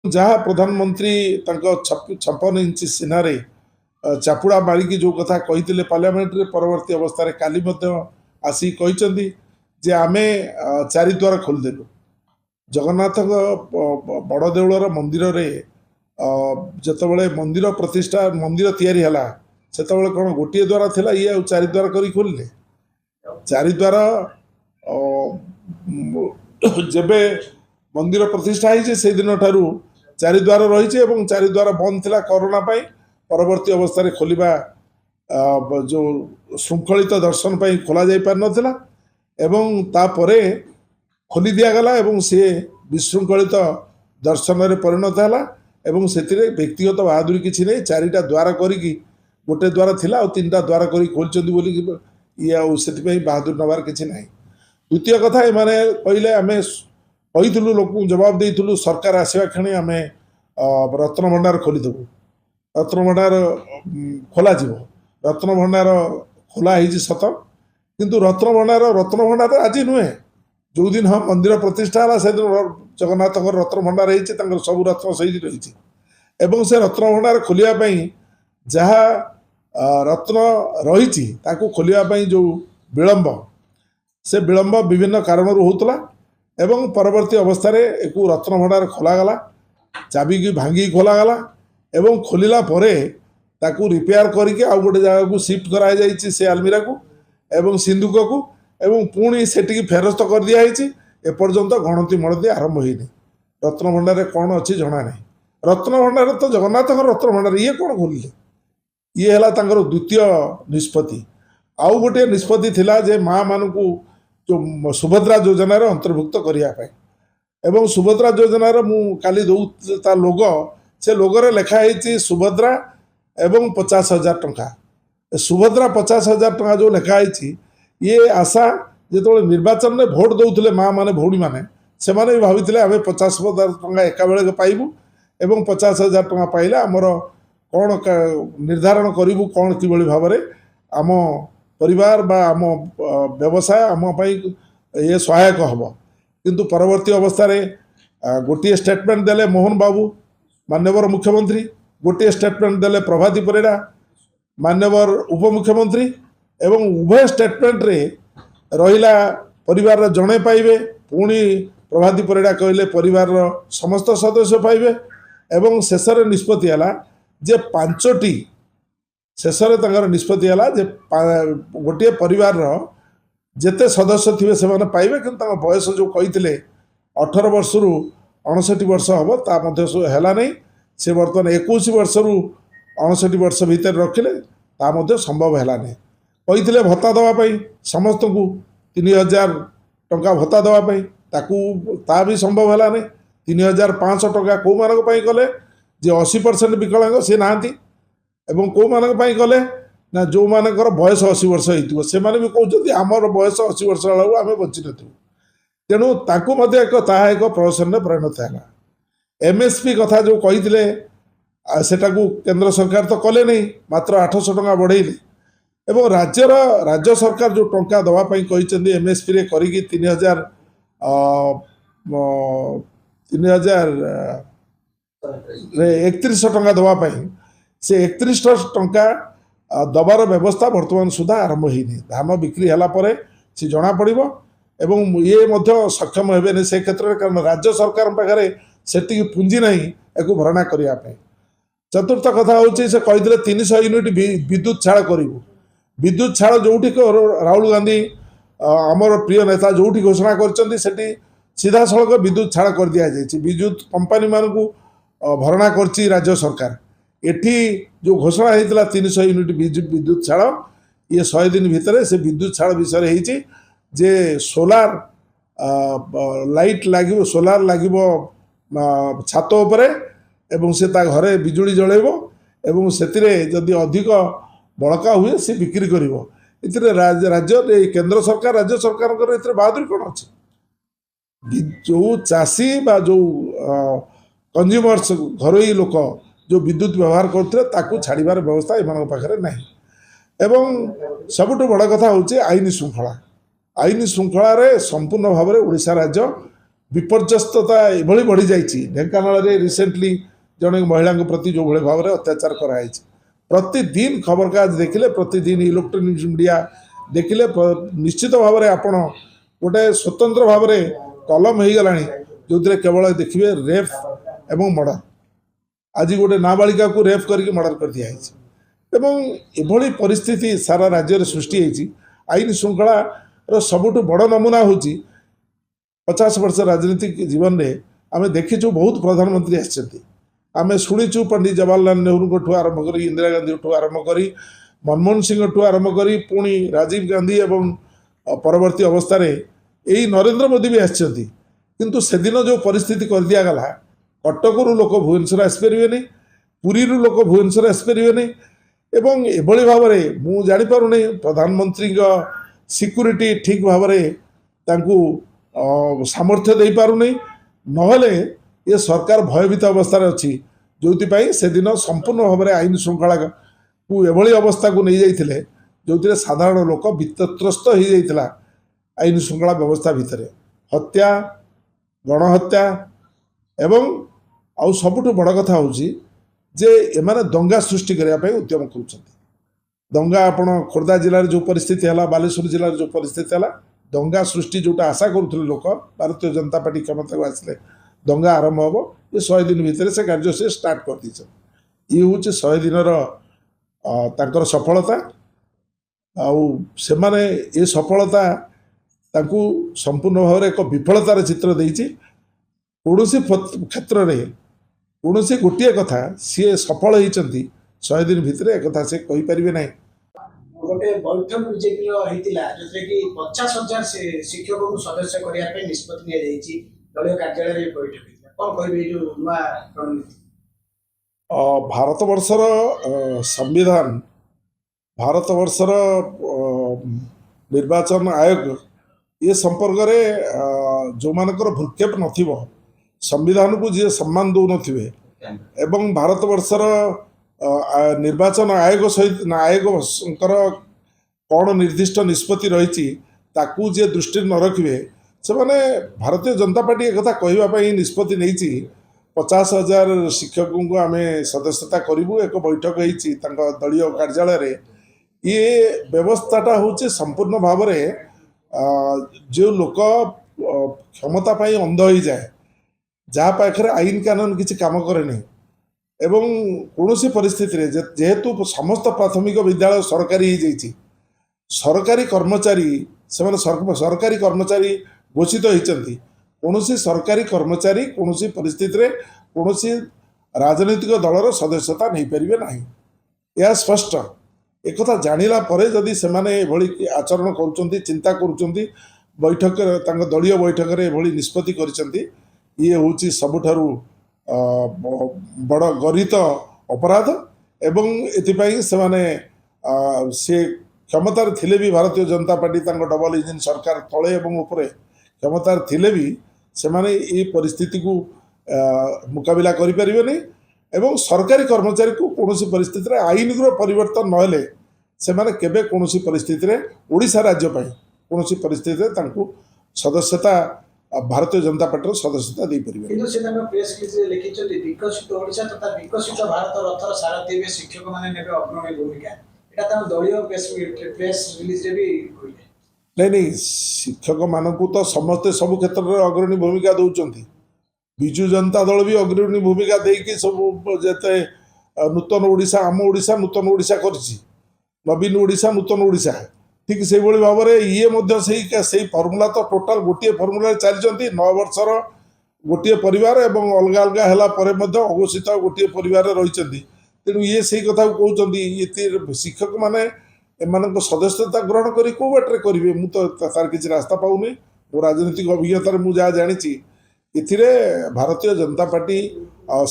जहाँ प्रधानमंत्री 56 इंच सीनारे चापुड़ा मारिकी जो कथा कही पार्लियामेंट रे परवर्ती अवस्था काली आसी कहते जे आमे चारिद्वार खोलीदेलु जगन्नाथ बड़ देउलर मंदिर रे जितेबाला मंदिर प्रतिष्ठा मंदिर तैयारी हला सेतेबाला कौन गोटे द्वार थिला ये चारिद्वार करी खोलिले चारिद्वार जेबे मंदिर प्रतिष्ठा होती से दिन ठारू चारिद्वार रही चारिद्वार बंद थिला कोरोना पाई परवर्ती अवस्था खोलिबा जो श्रृंखलित दर्शन पाई खोला जाई पार नथिला एवं तापरे खोली दिगला सी विशृंखलित दर्शन में परिणत है एवं से व्यक्तिगत बहादुरी किसी नहीं चारिटा द्वार करी गोटे द्वार थिला और 3टा द्वार करी खोलचंदी बोली ये आउे बहादुर नबार किसी ना द्वितीय कथा एमाने कहले आम कहीलु लोक जवाब देलु सरकार आसवा क्षणी आम रत्न भंडार खोलीदेबू रत्न भंडार खोल रत्न भंडार खोलाई सत किंतु रत्न भंडार आज नुहे जो दिन हाँ मंदिर प्रतिष्ठा है से दिन जगन्नाथ रत्न भंडार हो सब रत्न सही रही एवं से रत्न भंडार खोलिया जहाँ रत्न रही खोलिया जो विलंब से विलंब विभिन्न कारण होता एवं परवर्ती अवस्था एक रत्न भंडार खोलागला चाबी की भांगी खोलागला एवं खोलिला परे ताकू रिपेयर करके आउ गोटे जगह को शिफ्ट कराई से आलमीरा को एवं सिंधुक को एवं पुणी से फेरस्त कर दिखाई एपर्यंत गणति मणति आरंभ होनी रत्न भंडार कौन अच्छी जना ना रत्न भंडार तो जगन्नाथ रत्न भंडार ये कौन खोलिले ये है द्वितीय निष्पत्ति आउ गोटे निष्पत्ति थिला जे माँ मान को जो सुभद्रा योजना अंतर्भुक्त करने एवं सुभद्रा योजना मु काली दौ लोग से लोगरे लिखाई सुभद्रा एवं 50,000 टंका सुभद्रा 50,000 टंका जो लिखाई ये आशा जो निर्वाचन में भोट दौले माँ मैंने भौणी मैंने से भी भाई आम 50,000 टंका एका बेले पाइबू एवं 50,000 टंका पाइले आमर कौन निर्धारण करूँ कौन कि भाव में आम परिवार बा आम व्यवसाय आम ये सहायक हम किंतु परवर्ती अवस्था गोटे स्टेटमेंट देले मोहन बाबू माननीय मुख्यमंत्री गोटे स्टेटमेंट देले प्रभाती परिड़ा माननीय उपमुख्यमंत्री एवं उभय स्टेटमेंट रे रहिला परिवार जड़े पाइबे पुणी प्रभाती परिड़ा कहले परिवार समस्त सदस्य पाइबे एवं शेष निष्पत्ति है जे 5टी शेष निष्पत्ति है जे गोटे परिवार जेते सदस्य थे से पाइबे कि बयस जो कही 18 वर्ष रु 59 वर्ष हम है नहीं से बर्तमान 21 वर्ष रु 59 वर्ष भितर रखिले संभव है नहीं कही भत्ता देवाई समस्त को 3,000 टंका भत्ता देवाई ता भी संभव है नहीं 3,500 टंका कौ मान कले जे 80% विकलांग सी नहांती एवं कौ मान कले ना जो मानकर बयस 80 वर्ष हो से भी कहते आमर बयस 80 वर्ष बेलू आम बची नु तेणु एक प्रोफेशन में परिणत है एमएसपी कथा जो कही सेटा को केंद्र सरकार तो कले नहीं मात्र 800 टंका बढ़ेले एवं राज्य सरकार जो टंका दवापाई कहते एमएसपी रे करी 3,000 3100 टंका दवापाई से 3100 टंका दबार व्यवस्था वर्तमान सुधा आरंभ होनी धान बिक्री है सी जना पड़ एवं ये सक्षम हे से क्षेत्र में कारण राज्य सरकार पाखे से पुंजी ना एक भरणा करने चतुर्थ कथा हूँ से कही 300 यूनिट विद्युत छाड़ करूँ विद्युत छाड़ जो राहुल गांधी आमर प्रिय नेता जो घोषणा कर सीधा सड़क विद्युत छाड़ कर दि जाए विद्युत कंपानी मान को भरणा कर राज्य सरकार एठी जो घोषणा होता 300 यूनिट विद्युत छाड़ ये 100 दिन भितर से विद्युत छाड़ विषय होती जे सोलार लाइट लगे सोलार लगे छात उपरे एवं से ता घरे बिजुली जलेब एवं से जदि अधिक बड़का हुए सी बिक्री कर राज्य केंद्र सरकार राज्य सरकार बहादुरी कौन अच्छी जो चाषी बा जो कंज्यूमर्स घरोई लोक जो विद्युत व्यवहार करते छाड़बार व्यवस्था एम पाखे ना एवं सबुठ बड़ कथा हूँ आईन श्रृंखला संपूर्ण भाव में ओडिशा राज्य विपर्यस्तता एभली बढ़ी जाइए ढेंकानाल रिसेंटली जड़े महिला प्रति जो भाई भाव में अत्याचार कराई प्रतिदिन खबर कागज देखिले प्रतिदिन इलेक्ट्रोनिक्स मीडिया देखिले निश्चित भाव में आपण गोटे स्वतंत्र भाव में कलम हो गला जो केवल देखिए रेप एवं मर्डर आज गोटे नाबालिका को रेप करके मर्डर कर दिया एवं एभली परिस्थिति सारा राज्य में सृष्टि होती आईन श्रृंखला सबुठ बड़ नमूना हूँ 50 वर्ष राजनीतिक जीवन में आम देखीचु बहुत प्रधानमंत्री आम शुणीचु पंडित जवाहरलाल नेहरू ठू आरंभ कर इंदिरा गांधी ठू आरंभ कर मनमोहन सिंह ठू आरंभ कर पुणी राजीव गांधी एवं परवर्ती अवस्था यही नरेंद्र मोदी भी आसछंती किंतु सेदिन जो परिस्थिति कर दिया गला कटकरू लोक भुवनेश्वर आसपारे पुरी लोक भुवनेश्वर आसपारे एवं एभली भाव में मु जापारे प्रधानमंत्री सिक्यूरीटी ठीक भाव में सामर्थ्य दे पारुनी नहले ये सरकार भयभीत अवस्था अच्छी जो से दिन संपूर्ण भाव में आईन श्रृंखला को एभली अवस्था को नहीं जाइए जो साधारण लोक वित्रस्त हो जाता आईन श्रृंखला व्यवस्था भितर हत्या गणहत्या एवं आउ सबुठ बड़ कथा हूँ जे एमाने दंगा सृष्टि करने उद्यम कर दंगा आपण खोर्धा जिले में जो परिस्थिति है बालेश्वर जिले में जो परिस्थिति है दंगा सृष्टि जोटा आशा करुले लोक भारतीय जनता पार्टी क्षमता को आसिले दंगा आरंभ हम ये 100 दिन भितर से कार्य से स्टार्ट कर दी ये हूँ 100 दिन सफलता आउ से माने ये सफलता तांकु संपूर्ण भाव में एक विफलतार चित्र देती कौन क्षेत्र में कौन गोटे कथा सी सफल होती 100 दिन भितर एक कथा से कहींपारे ना गोटे बैठक बीजेपी जो कि 50,000 शिक्षक को सदस्य करने निष्पत्ति दलीय कार्यालय बैठक कौन कहे जो नुआ रणनीति भारतवर्षर संविधान भारतवर्षर निर्वाचन आयोग ये संपर्क में जो मानकर भ्रूक्षेप नथिबो संविधान को जी सम्मान दौ नथिबे एवं भारतवर्षर निर्वाचन आयोग सहित आयोगर कौन निर्दिष्ट निष्पत्ति रही ताकू जे दृष्टि न रखिए से माने भारतीय जनता पार्टी एक कथा कहवाई निष्पत्ति नहीं 50,000 शिक्षकों को आम सदस्यता करूँ एक बैठक होती दलीय कार्यालय रे ये व्यवस्थाटा हूँ संपूर्ण भाव में जो लोक क्षमता अंध हो जाए जहाँ पाखे आईन कानून किसी काम करे नहीं एवं कौन परिस्थिति जेहेतु समस्त प्राथमिक विद्यालय सरकारी हो जाइए सरकारी कर्मचारी से सरकारी कर्मचारी घोषित होती कौन सरकारी कर्मचारी कौन परिस्थिति कौन राजनैतिक दलर सदस्यता नहीं पारे ना यह स्पष्ट एक जानिला परे जदि से आचरण कर चिंता कर बैठक दलीय बैठक में एभली निष्पत्ति कर ये हूँ सबुठारु बड़ गरित अपराध एवं एथिपाई से क्षमतार थिले भी Bharatiya Janata party double engine सरकार तले एवं उपरे क्षमतार थिले भी से माने ये परिस्थिति को मुकाबिला करें एवं सरकारी कर्मचारी को कौन परिस्थिति आईन परिवर्तन नहले से माने केबे कौन परिस्थिति ओडिशा राज्य कौन परिस्थिति सदस्यता भारतीय जनता पार्टी सदस्यता दे पारे प्रेस लिखिं विकसित ओडिशा तथा विकसित भारत रथर सारथी में शिक्षक मैंने अग्रणी भूमिका दलीय प्रेस रिलीज भी नहीं शिक्षक मान तो समस्ते सब क्षेत्र में अग्रणी भूमिका दौरान विजु जनता दल भी अग्रणी भूमिका देकी सब जेते नूतन ओडिशा आम ओडिशा नूतन ओडिशा करछि नवीन ओडिशा नूतन ओडिशा ठीक से भाव में ये से फर्मूला तो टोटाल गोटे फर्मूला चलती 9 वर्षर गोटे परिवार एवं अलग अलग है अघोषित गोटे परिवार रही तेणु ये से कथा कहते शिक्षक मैंने एम सदस्यता ग्रहण कर कौ बाटे करेंगे मुझे तार किसी रास्ता पाऊनी मो राजनीतिक अभिज्ञतार मुझे जहाँ जानी ए भारतीय जनता पार्टी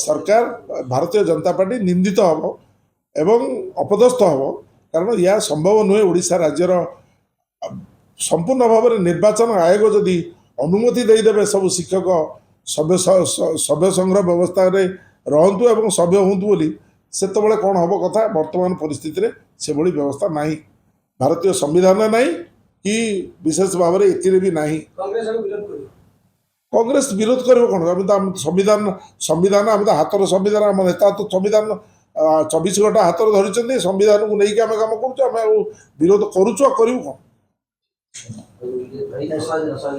सरकार भारतीय जनता पार्टी निंदित हम एवं अपदस्थ हम कारण यह संभव नुहे ओडिशा राज्यर संपूर्ण भाव में निर्वाचन आयोग जदि अनुमति देदेवे सब शिक्षक सभ्य संग्रह व्यवस्था रहतु एवं सभ्य हूँ बोली से कौन हम कथा वर्तमान परिस्थिति से भली व्यवस्था नहीं भारतीय संविधान नहीं कि विशेष भाव में भी नहीं କଂଗ୍ରେସ ବିରୋଧ କରିବ କ'ଣ? ଆମେ ତ ଆମ ସମ୍ବିଧାନ ଆମେ ତ ହାତର ସମ୍ବିଧାନ, ଆମ ନେତା ତ ସମ୍ବିଧାନ 24 ଘଣ୍ଟା ହାତରେ ଧରିଛନ୍ତି। ସମ୍ବିଧାନକୁ ନେଇକି ଆମେ କାମ କରୁଛୁ, ଆମେ ଆଉ ବିରୋଧ କରୁଛୁ ଆଉ କରିବୁ କ'ଣ?